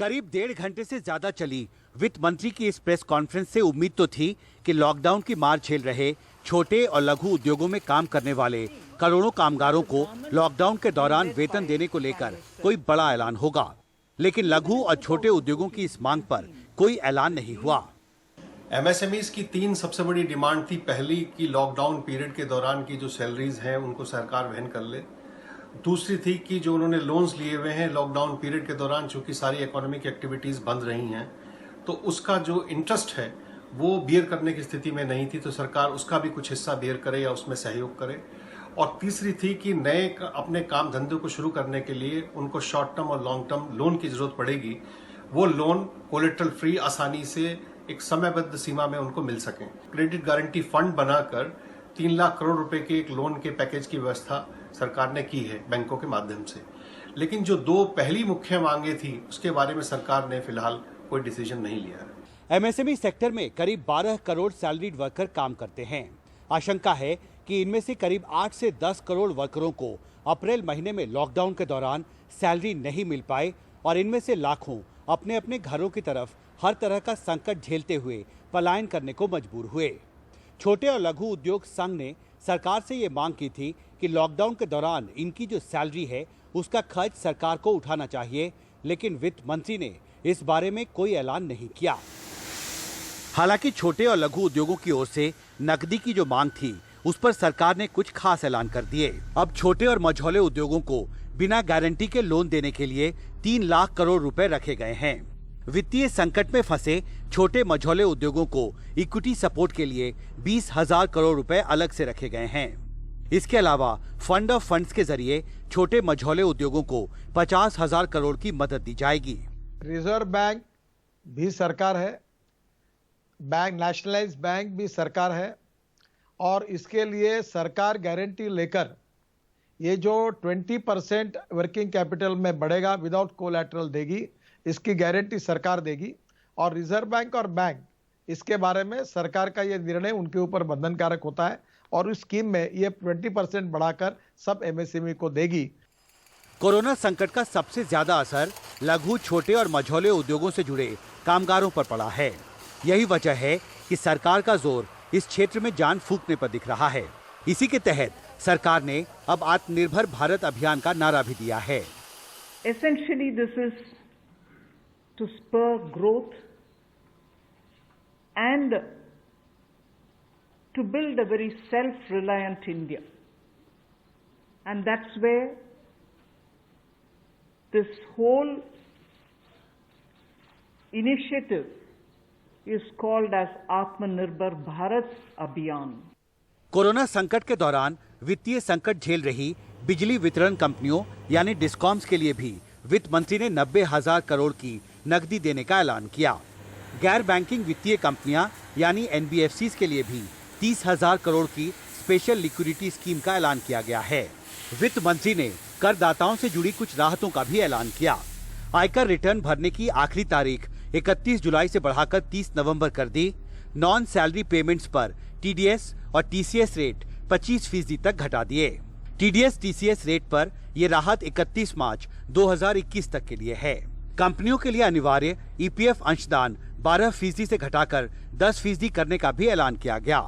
करीब 1.5 घंटे से ज्यादा चली वित्त मंत्री की इस प्रेस कॉन्फ्रेंस से उम्मीद तो थी कि लॉकडाउन की मार झेल रहे छोटे और लघु उद्योगों में काम करने वाले करोड़ों कामगारों को लॉकडाउन के दौरान वेतन देने को लेकर कोई बड़ा ऐलान होगा, लेकिन लघु और छोटे उद्योगों की इस मांग पर कोई ऐलान नहीं हुआ। एमएसएमईज की 3 सबसे बड़ी डिमांड थी। पहली कि लॉकडाउन पीरियड के दौरान की जो सैलरीज हैं उनको सरकार वहन कर ले। दूसरी थी कि जो उन्होंने लोन्स लिए हुए हैं लॉकडाउन पीरियड के दौरान, चूंकि सारी इकोनॉमिक एक्टिविटीज बंद रही हैं, तो उसका जो इंटरेस्ट है वो बियर करने की स्थिति में नहीं थी, तो सरकार उसका भी कुछ हिस्सा बियर करे या उसमें सहयोग करे। और तीसरी थी कि नए अपने काम धंधे को शुरू करने के लिए उनको शॉर्ट टर्म और लॉन्ग टर्म लोन की जरूरत पड़ेगी। वो लोन कोलेट्रल फ्री आसानी से एक समयबद्ध सीमा में उनको मिल सके। क्रेडिट गारंटी फंड बनाकर 3 लाख करोड़ रुपए के एक लोन के पैकेज की व्यवस्था सरकार ने की है बैंकों के माध्यम से। लेकिन जो 2 पहली मुख्य मांगे थी उसके बारे में सरकार ने फिलहाल कोई डिसीजन नहीं लिया है। एमएसएमई सेक्टर में करीब 12 करोड़ सैलरीड वर्कर काम करते हैं। आशंका है कि इनमें से करीब 8 से 10 करोड़ वर्करों को अप्रैल महीने में लॉकडाउन के दौरान सैलरी नहीं मिल पाए और इनमें से लाखों अपने अपने घरों की तरफ हर तरह का संकट झेलते हुए पलायन करने को मजबूर हुए। छोटे और लघु उद्योग संघ ने सरकार से ये मांग की थी कि लॉकडाउन के दौरान इनकी जो सैलरी है उसका खर्च सरकार को उठाना चाहिए, लेकिन वित्त मंत्री ने इस बारे में कोई ऐलान नहीं किया। हालांकि छोटे और लघु उद्योगों की ओर से नकदी की जो मांग थी उस पर सरकार ने कुछ खास ऐलान कर दिए। अब छोटे और मझौले उद्योगों को बिना गारंटी के लोन देने के लिए 3 लाख करोड़ रुपए रखे गए हैं। वित्तीय संकट में फंसे छोटे मझौले उद्योगों को इक्विटी सपोर्ट के लिए 20,000 करोड़ रुपए अलग से रखे गए हैं। इसके अलावा फंड ऑफ फंड्स के जरिए छोटे मझौले उद्योगों को 50,000 करोड़ की मदद दी जाएगी। रिजर्व बैंक भी सरकार है, बैंक नेशनलाइज्ड बैंक भी सरकार है और इसके लिए सरकार गारंटी लेकर ये जो 20% वर्किंग कैपिटल में बढ़ेगा विदाउट कोलैटरल देगी, इसकी गारंटी सरकार देगी। और रिजर्व बैंक और बैंक इसके बारे में सरकार का ये निर्णय उनके ऊपर बंधनकारक होता है और उस स्कीम में ये 20% बढ़ाकर सब एमएसएमई को देगी। कोरोना संकट का सबसे ज्यादा असर लघु, छोटे और मझौले उद्योगों से जुड़े कामगारों पर पड़ा है। यही वजह है कि सरकार का जोर इस क्षेत्र में जान फूंकने पर दिख रहा है। इसी के तहत सरकार ने अब आत्मनिर्भर भारत अभियान का नारा भी दिया है। Essentially, this is to spur growth and to build a very self-reliant India. And that's where this whole initiative is called as Atmanirbhar Bharat Abhiyan. Corona संकट के दौरान वित्तीय संकट झेल रही बिजली वितरण कंपनियों यानी डिस्कॉम्स के लिए भी वित्त मंत्री ने 90,000 करोड़ की नकदी देने का ऐलान किया। गैर बैंकिंग वित्तीय कंपनियां यानी एनबीएफसीज के लिए भी 30,000 करोड़ की स्पेशल लिक्विडिटी स्कीम का ऐलान किया गया है। वित्त मंत्री ने करदाताओं से जुड़ी कुछ राहतों का भी ऐलान किया। आयकर रिटर्न भरने की आखिरी तारीख 31 जुलाई से बढ़ाकर 30 नवंबर कर दी। नॉन सैलरी पेमेंट्स पर टीडीएस और टीसीएस रेट 25% तक घटा दिए। टीडीएस टीसीएस रेट पर यह राहत 31 मार्च 2021 तक के लिए है। कंपनियों के लिए अनिवार्य ईपीएफ अंशदान 12% से घटाकर 10% करने का भी ऐलान किया गया।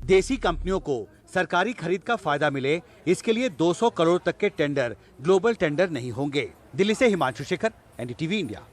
देसी कंपनियों को सरकारी खरीद का फायदा मिले, इसके लिए 200 करोड़ तक के टेंडर ग्लोबल टेंडर नहीं होंगे। दिल्ली से हिमांशु शेखर, एनडीटीवी इंडिया।